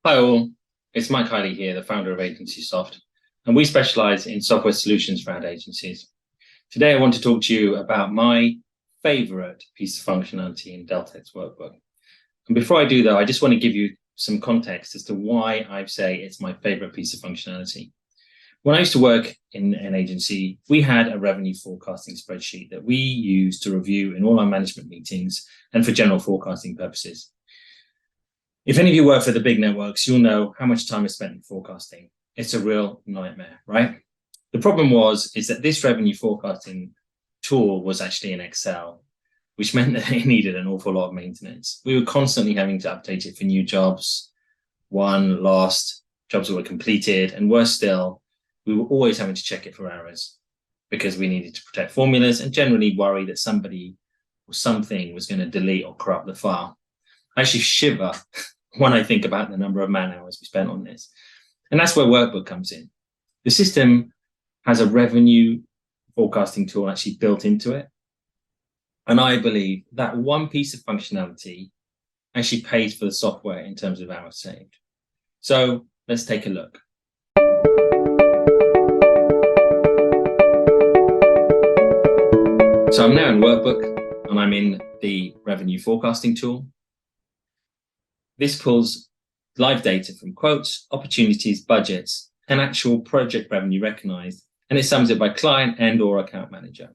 Hi all, it's Mike Hiley here, the founder of Agency Soft, and we specialize in software solutions for ad agencies. Today I want to talk to you about my favorite piece of functionality in Deltek's workbook. And before I do that, I just want to give you some context as to why I say it's my favorite piece of functionality. When I used to work in an agency, we had a revenue forecasting spreadsheet that we used to review in all our management meetings and for general forecasting purposes. If any of you work for the big networks, you'll know how much time is spent in forecasting. It's a real nightmare, right? The problem is that this revenue forecasting tool was actually in Excel, which meant that it needed an awful lot of maintenance. We were constantly having to update it for new jobs, won, lost, jobs that were completed, and worse still, we were always having to check it for errors because we needed to protect formulas and generally worry that somebody or something was going to delete or corrupt the file. I actually shiver when I think about the number of man hours we spent on this. And that's where Workbook comes in. The system has a revenue forecasting tool actually built into it. And I believe that one piece of functionality actually pays for the software in terms of hours saved. So let's take a look. So I'm now in Workbook and I'm in the revenue forecasting tool. This pulls live data from quotes, opportunities, budgets, and actual project revenue recognized, and it sums it by client and or account manager.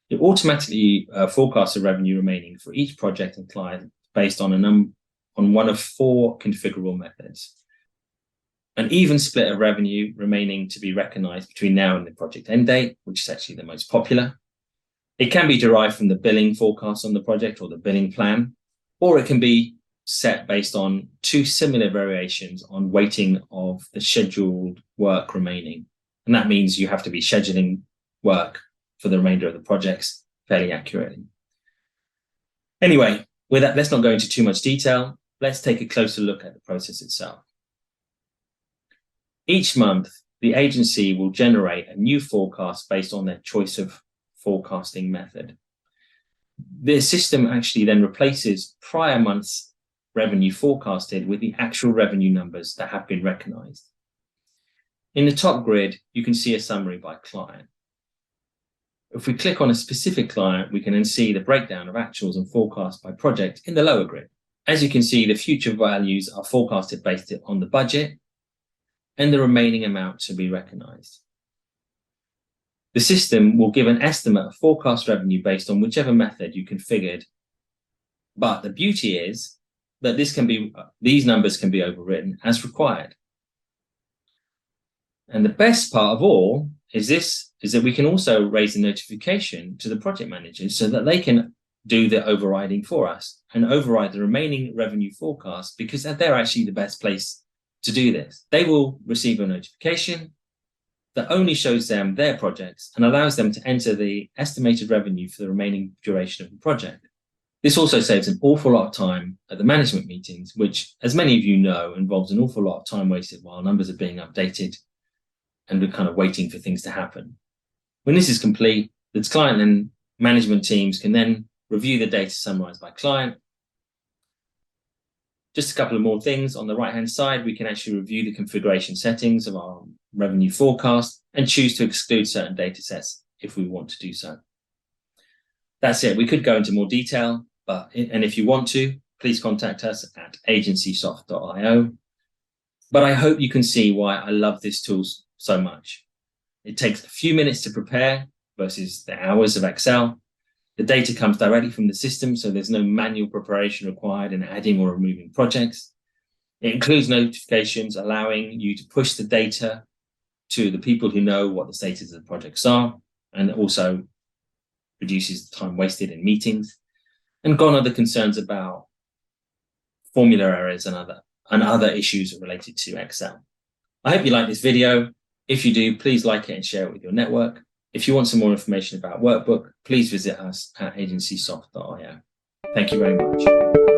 It automatically forecasts the revenue remaining for each project and client based on one of 4 configurable methods. An even split of revenue remaining to be recognized between now and the project end date, which is actually the most popular. It can be derived from the billing forecast on the project or the billing plan, or it can be set based on 2 similar variations on weighting of the scheduled work remaining. And that means you have to be scheduling work for the remainder of the projects fairly accurately. Anyway, with that, let's not go into too much detail. Let's take a closer look at the process itself. Each month, the agency will generate a new forecast based on their choice of forecasting method. The system actually then replaces prior months' revenue forecasted with the actual revenue numbers that have been recognized. In the top grid, you can see a summary by client. If we click on a specific client, we can then see the breakdown of actuals and forecasts by project in the lower grid. As you can see, the future values are forecasted based on the budget and the remaining amount to be recognized. The system will give an estimate of forecast revenue based on whichever method you configured. But the beauty is that these numbers can be overwritten as required. And the best part of all is that we can also raise a notification to the project managers so that they can do the overriding for us and override the remaining revenue forecast, because they're actually the best place to do this. They will receive a notification that only shows them their projects and allows them to enter the estimated revenue for the remaining duration of the project. This also saves an awful lot of time at the management meetings, which, as many of you know, involves an awful lot of time wasted while numbers are being updated and we're kind of waiting for things to happen. When this is complete, the client and management teams can then review the data summarized by client. Just a couple of more things. On the right-hand side, we can actually review the configuration settings of our revenue forecast and choose to exclude certain data sets if we want to do so. That's it. We could go into more detail, and if you want to, please contact us at agencysoft.io. But I hope you can see why I love this tool so much. It takes a few minutes to prepare versus the hours of Excel. The data comes directly from the system, so there's no manual preparation required in adding or removing projects. It includes notifications allowing you to push the data to the people who know what the status of the projects are, and also reduces the time wasted in meetings. And gone are the concerns about formula errors and other issues related to Excel. I hope you like this video. If you do, please like it and share it with your network. If you want some more information about Workbook, please visit us at agencysoft.io. Thank you very much.